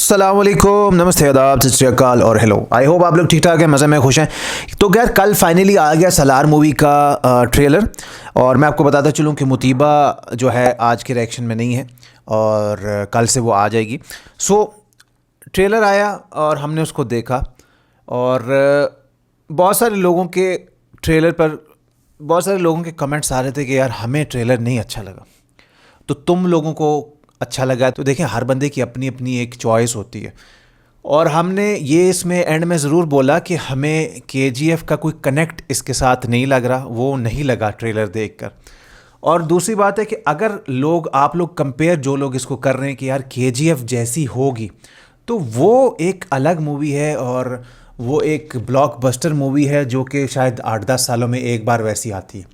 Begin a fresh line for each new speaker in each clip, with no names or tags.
अस्सलामुअलैकुम, नमस्ते, आदाब, सत श्री अकाल और हेलो। आई होप आप लोग ठीक ठाक हैं, मज़े में खुश हैं। तो खैर कल फाइनली आ गया सालार मूवी का ट्रेलर। और मैं आपको बताता चलूँ कि मुतीबा जो है आज के रिएक्शन में नहीं है और कल से वो आ जाएगी। सो ट्रेलर आया और हमने उसको देखा और बहुत सारे लोगों के ट्रेलर पर बहुत सारे लोगों के कमेंट्स आ रहे थे कि यार हमें ट्रेलर नहीं अच्छा लगा, तो तुम लोगों को अच्छा लगा। तो देखें, हर बंदे की अपनी अपनी एक चॉइस होती है और हमने ये इसमें एंड में ज़रूर बोला कि हमें केजीएफ का कोई कनेक्ट इसके साथ नहीं लग रहा, वो नहीं लगा ट्रेलर देखकर। और दूसरी बात है कि अगर आप लोग कंपेयर जो लोग इसको कर रहे हैं कि यार केजीएफ जैसी होगी, तो वो एक अलग मूवी है और वो एक ब्लॉकबस्टर मूवी है जो कि शायद 8-10 सालों में एक बार वैसी आती है।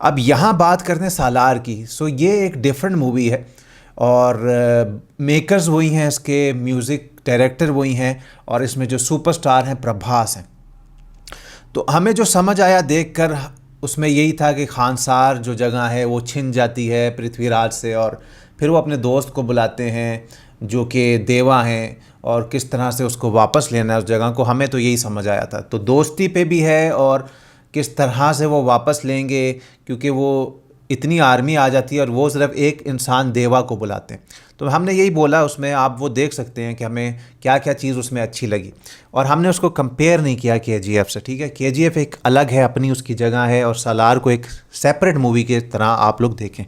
अब यहाँ बात करते हैं सालार की। सो ये एक डिफरेंट मूवी है और मेकर्स वही हैं, इसके म्यूज़िक डायरेक्टर वही हैं और इसमें जो सुपरस्टार हैं प्रभास हैं। तो हमें जो समझ आया देखकर उसमें यही था कि खानसार जो जगह है वो छिन जाती है पृथ्वीराज से और फिर वो अपने दोस्त को बुलाते हैं जो कि देवा हैं और किस तरह से उसको वापस लेना है उस जगह को। हमें तो यही समझ आया था। तो दोस्ती पे भी है और किस तरह से वो वापस लेंगे, क्योंकि वो इतनी आर्मी आ जाती है और वो सिर्फ एक इंसान देवा को बुलाते हैं। तो हमने यही बोला उसमें, आप वो देख सकते हैं कि हमें क्या क्या चीज़ उसमें अच्छी लगी और हमने उसको कंपेयर नहीं किया केजीएफ से। ठीक है, केजीएफ एक अलग है, अपनी उसकी जगह है और सालार को एक सेपरेट मूवी की तरह आप लोग देखें।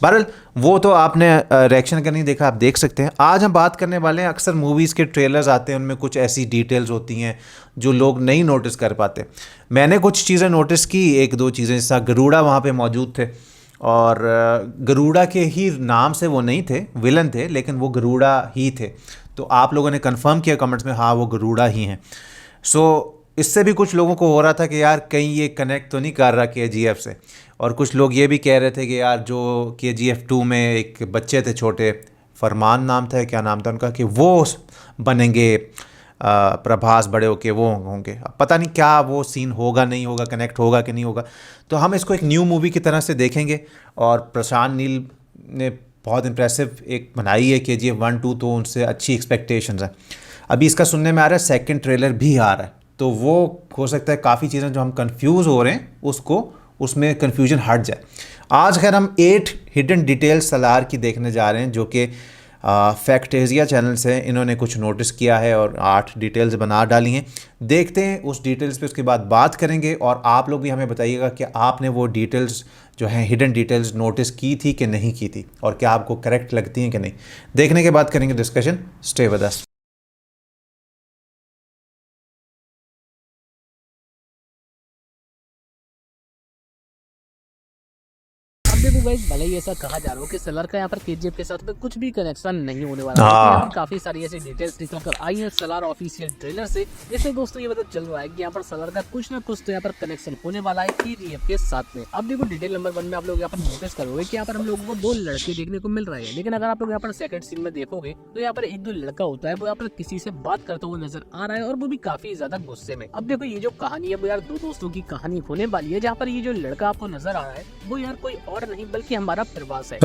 बहरहाल वो तो आपने रिएक्शन का नहीं देखा, आप देख सकते हैं। आज हम बात करने वाले हैं, अक्सर मूवीज़ के ट्रेलर्स आते हैं उनमें कुछ ऐसी डिटेल्स होती हैं जो लोग नहीं नोटिस कर पाते। मैंने कुछ चीज़ें नोटिस की, एक दो चीज़ें, जैसा गरुड़ा वहाँ पे मौजूद थे और गरुड़ा के ही नाम से वो नहीं थे, विलन थे, लेकिन वो गरुड़ा ही थे। तो आप लोगों ने कंफर्म किया कमेंट्स में, हाँ वो गरुड़ा ही हैं। सो इससे भी कुछ लोगों को हो रहा था कि यार कहीं ये कनेक्ट तो नहीं कर रहा केजीएफ से। और कुछ लोग ये भी कह रहे थे कि यार जो केजीएफ 2 में एक बच्चे थे छोटे, फरमान नाम था, क्या नाम था उनका, कि वो बनेंगे प्रभास बड़े होके वो होंगे। अब पता नहीं क्या वो सीन होगा, नहीं होगा, कनेक्ट होगा कि नहीं होगा। तो हम इसको एक न्यू मूवी की तरह से देखेंगे। और प्रशांत नील ने बहुत इंप्रेसिव एक बनाई है केजीएफ 1-2, तो उनसे अच्छी एक्सपेक्टेशंस हैं। अभी इसका सुनने में आ रहा है सेकंड ट्रेलर भी आ रहा है, तो वो हो सकता है काफ़ी चीज़ें जो हम कंफ्यूज हो रहे हैं उसमें कन्फ्यूजन हट जाए। आज खैर हम 8 हिडन डिटेल्स सालार की देखने जा रहे हैं जो कि फैक्टेजिया चैनल से इन्होंने कुछ नोटिस किया है और 8 डिटेल्स बना डाली हैं। देखते हैं उस डिटेल्स पे, उसके बाद बात करेंगे और आप लोग भी हमें बताइएगा कि आपने वो डिटेल्स जो हैं हिडन डिटेल्स नोटिस की थी कि नहीं की थी और क्या आपको करेक्ट लगती हैं कि नहीं। देखने के बाद करेंगे डिस्कशन। Stay with us.
देखो गाइस, भले ही ऐसा कहा जा रहा हो कि सलार का यहाँ पर केजीएफ के साथ में कुछ भी कनेक्शन नहीं होने वाला है, यहाँ पर काफी सारी ऐसी डिटेल्स निकल कर आई है सलार ऑफिशियल ट्रेलर से, जिससे दोस्तों ये पता चल रहा है कि यहाँ पर सलार का कुछ ना कुछ तो यहाँ पर कनेक्शन होने वाला है केजीएफ के साथ में। अब देखो डिटेल नंबर 1 में आप लोग यहाँ पर नोटिस करोगे कि यहाँ पर हम लोगों को 2 लड़के देखने को मिल रहे हैं, लेकिन अगर आप लोग यहाँ पर सेकंड सीन में देखोगे तो यहाँ पर एक दो लड़का होता है, वो यहाँ पर किसी से बात करता हुआ नजर आ रहा है और वो भी काफी ज्यादा गुस्से में। अब देखो ये जो कहानी है वो यार 2 दोस्तों की कहानी होने वाली है, जहाँ पर ये जो लड़का आपको नजर आ रहा है वो यार कोई और नहीं बल्कि हमारा प्रभास है।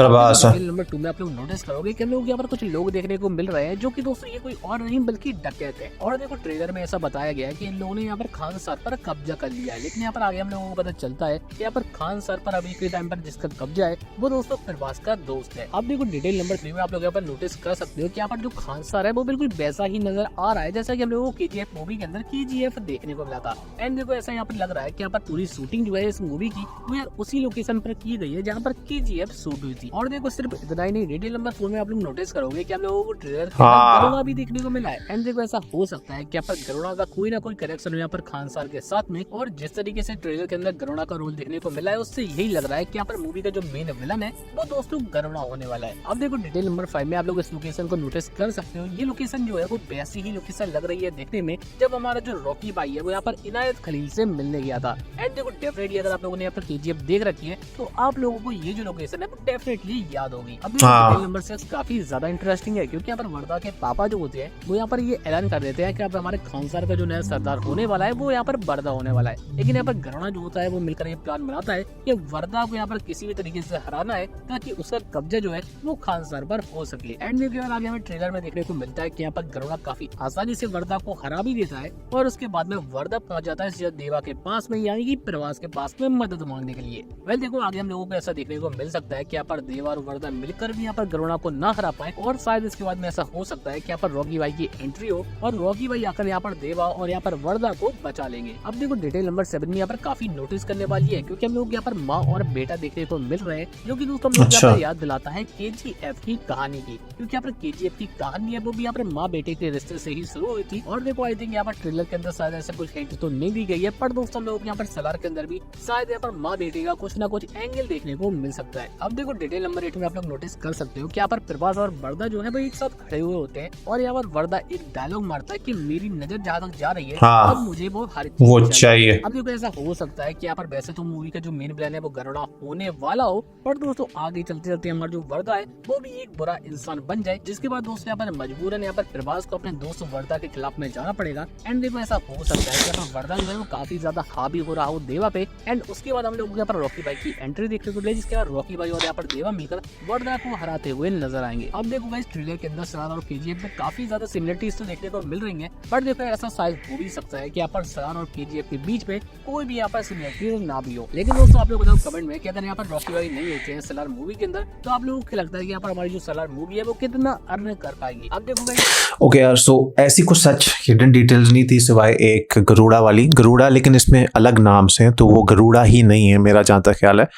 नंबर 2 में आप लोग नोटिस करोगे कि हम लोग यहाँ पर कुछ लोग देखने को मिल रहे हैं जो कि दोस्तों ये कोई और नहीं बल्कि डकैत है। और देखो ट्रेलर में ऐसा बताया गया है कि इन लोगों ने यहाँ पर खान सर पर कब्जा कर लिया है, लेकिन यहाँ पर आगे हम लोगों को पता चलता है कि यहाँ पर खान सर पर अभी के टाइम पर जिसका कब्जा है वो दोस्तों प्रभास का दोस्त है। अब देखो डिटेल नंबर 3 में आप लोग यहाँ पर नोटिस कर सकते हो कि यहाँ पर जो खान सर है वो बिल्कुल वैसा ही नजर आ रहा है जैसा कि हम लोगों को केजीएफ मूवी के अंदर केजीएफ देखने को मिला था। एंड देखो ऐसा यहाँ पर लग रहा है कि यहाँ पर पूरी शूटिंग जो है इस मूवी की वो यार उसी लोकेशन पर की गई है जहाँ पर केजीएफ शूट हुई थी। और देखो सिर्फ इतना ही नहीं, डिटेल नंबर 4 में आप लोग नोटिस करोगे कि हम लोगों को ट्रेलर गरुड़ा भी देखने को मिला है। एंड देखो ऐसा हो सकता है कि यहाँ पर गरुड़ा का कोई ना कोई कनेक्शन हो यहाँ पर खान सर के साथ में, और जिस तरीके से ट्रेलर के अंदर गरुड़ा का रोल देखने को मिला है उससे यही लग रहा है कि यहाँ पर मूवी का जो मेन विलन है वो दोस्तों गरुड़ा होने वाला है। अब देखो डिटेल नंबर 5 में आप लोग इस लोकेशन को नोटिस कर सकते हो। ये लोकेशन जो है वो वैसी ही लोकेशन लग रही है देखने में जब हमारा जो रॉकी भाई है वो यहाँ पर इनायत खलील से मिलने गया था। एंड देखो डेफिनेटली अगर आप लोगों ने यहाँ पर केजीएफ देख रखी है तो आप लोगों को ये जो लोकेशन है वो डेफिनेटली याद होगी। अब
हाँ।
नंबर 6 काफी ज्यादा इंटरेस्टिंग है क्योंकि यहाँ पर वर्दा के पापा जो होते हैं वो यहाँ पर ये ऐलान कर देते हैं कि अब हमारे खानसार का जो नया सरदार होने वाला है वो यहाँ पर वर्दा होने वाला है। लेकिन यहाँ पर घराना जो होता है वो मिलकर ये प्लान बनाता है कि वर्दा को यहाँ पर किसी भी तरीके से हराना है ताकि उसका कब्जा जो है वो खानसार पर हो सके। एंड में आगे हमें ट्रेलर में देखने को मिलता है कि यहाँ पर घराना काफी आसानी से वर्दा को हरा भी देता है और उसके बाद में वर्दा पहुंच जाता है देवा के पास में, यानी कि प्रवास के पास में मदद मांगने के लिए। वेल देखो आगे हम लोगों को ऐसा देखने को मिल सकता है कि यहाँ पर देवा और वर्दा मिलकर भी यहाँ पर घराना को ना हरा पाए और शायद इसके बाद में ऐसा हो सकता है कि यहाँ पर रॉकी भाई की एंट्री हो और रॉकी भाई आकर यहाँ पर देवा और यहाँ पर वर्दा को बचा लेंगे। अब देखो डिटेल नंबर 7 में यहाँ पर काफी नोटिस करने वाली है क्योंकि हम लोग यहाँ पर माँ और बेटा देखने को मिल रहे हैं, जो कि दोस्तों हम लोग यहाँ पर याद दिलाता है KGF की कहानी की, क्योंकि यहाँ पर KGF की कहानी है वो भी यहाँ पर माँ बेटे के रिश्ते से ही शुरू हुई थी। और देखो आई थिंक यहाँ पर ट्रेलर के अंदर शायद ऐसा कुछ हिंट तो नहीं दी गई है, पर दोस्तों हम लोग यहाँ पर सलार के अंदर भी शायद यहाँ पर माँ बेटे का कुछ ना कुछ एंगल देखने को मिल सकता है। अब देखो डिटेल नंबर 8 में आप लोग नोटिस कर सकते हो कि यहाँ पर प्रभास और वर्दा जो है वो एक साथ खड़े हुए होते हैं और यहाँ पर वर्दा एक डायलॉग मारता है कि मेरी नजर जहाँ तक जा रही है अब मुझे वो हर चीज चाहिए। अब देखो ऐसा हो सकता है कि यहाँ पर वैसे तो मूवी का जो मेन प्लान है वो घराना होने वाला हो, पर दोस्तों आगे चलते चलते हमारा जो वर्दा है वो भी एक बुरा इंसान बन जाए, जिसके बाद दोस्तों यहाँ पर मजबूरन यहाँ पर प्रभास को अपने दोस्त वर्दा के खिलाफ में जाना पड़ेगा। एंड देखो ऐसा हो सकता है कि यहाँ पर वर्दा जो है वो काफी ज्यादा हावी हो रहा हो देवा पे। एंड उसके बाद हम लोग यहाँ पर रॉकी भाई की एंट्री देखने को मिले, जिसके बाद रॉकी भाई और यहाँ पर देवा मिलकर वर्दा को हराते हुए नजर आएंगे। अब देखो गाइस ट्रेलर के अंदर सलार और KGF में काफी ज्यादा सिमिलरिटीज तो देखने को मिल रही है, पर देखो ऐसा शायद हो भी सकता है कि यहाँ पर सलार और KGF के बीच में कोई भी यहाँ पर सिमिलरिटीज ना भी हो। लेकिन दोस्तों आप लोग बताओ कमेंट में कि अगर यहाँ पर रॉकी भाई नहीं होते हैं सलार मूवी के अंदर तो आप लोगों को लगता है कि यहाँ पर हमारी जो सलार मूवी है वो कितना अर्न कर पाएगी। आप देखो गाइस
ओके यार, सो ऐसी कुछ सच हिडन डिटेल्स नहीं थी सिवाय एक गरुड़ा वाली, गरुड़ा लेकिन इसमें अलग नाम से, तो वो गरुड़ा ही नहीं है मेरा जहाँ तक ख्याल है।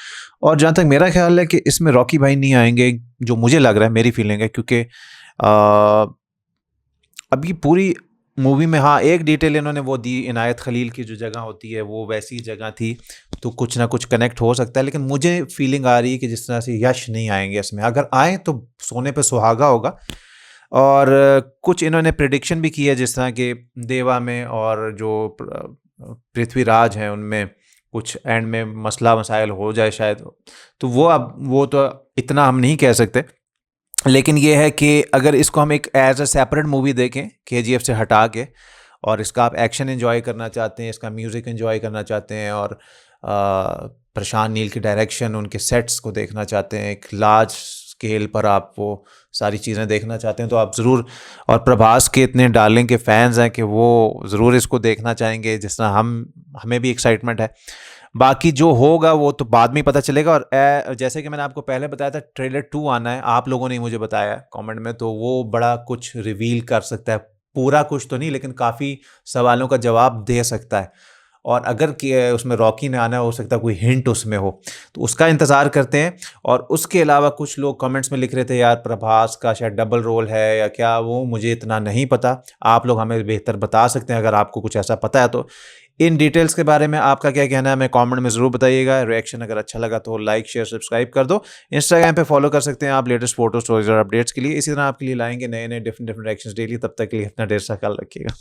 और जहाँ तक मेरा ख्याल है कि इसमें रॉकी भाई नहीं आएंगे, जो मुझे लग रहा है, मेरी फीलिंग है, क्योंकि अभी पूरी मूवी में हाँ एक डिटेल इन्होंने वो दी, इनायत खलील की जो जगह होती है वो वैसी जगह थी, तो कुछ ना कुछ कनेक्ट हो सकता है। लेकिन मुझे फीलिंग आ रही है कि जिस तरह से यश नहीं आएंगे इसमें, अगर आए तो सोने पे सुहागा होगा। और कुछ इन्होंने प्रेडिक्शन भी की है, जिस तरह के देवा में और जो पृथ्वीराज हैं उनमें कुछ एंड में मसला मसाइल हो जाए शायद, तो वो तो इतना हम नहीं कह सकते। लेकिन ये है कि अगर इसको हम एक एज अ सेपरेट मूवी देखें KGF से हटा के, और इसका आप एक्शन एंजॉय करना चाहते हैं, इसका म्यूज़िक एंजॉय करना चाहते हैं, और प्रशांत नील की डायरेक्शन, उनके सेट्स को देखना चाहते हैं, एक लार्ज स्केल पर आप वो सारी चीज़ें देखना चाहते हैं, तो आप ज़रूर, और प्रभास के इतने डार्लिंग के फैंस हैं कि वो ज़रूर इसको देखना चाहेंगे, जिस तरह हमें भी एक्साइटमेंट है। बाकी जो होगा वो तो बाद में ही पता चलेगा। और जैसे कि मैंने आपको पहले बताया था ट्रेलर 2 आना है, आप लोगों ने मुझे बताया कमेंट में, तो वो बड़ा कुछ रिवील कर सकता है, पूरा कुछ तो नहीं लेकिन काफ़ी सवालों का जवाब दे सकता है। और अगर उसमें रॉकी ने आना हो सकता है कोई हिंट उसमें हो, तो उसका इंतज़ार करते हैं। और उसके अलावा कुछ लोग कमेंट्स में लिख रहे थे यार प्रभास का शायद डबल रोल है या क्या, वो मुझे इतना नहीं पता, आप लोग हमें बेहतर बता सकते हैं अगर आपको कुछ ऐसा पता है तो। इन डिटेल्स के बारे में आपका क्या कहना है हमें कमेंट में ज़रूर बताइएगा। रिएक्शन अगर अच्छा लगा तो लाइक शेयर सब्सक्राइब कर दो। इंस्टाग्राम पे फॉलो कर सकते हैं आप लेटेस्ट फोटो स्टोरीज और अपडेट्स के लिए। इसी तरह आपके लिए लाएंगे नए नए डिफरेंट रिएक्शंस डेली। तब तक के लिए अपना ढेर सारा ख्याल रखिएगा।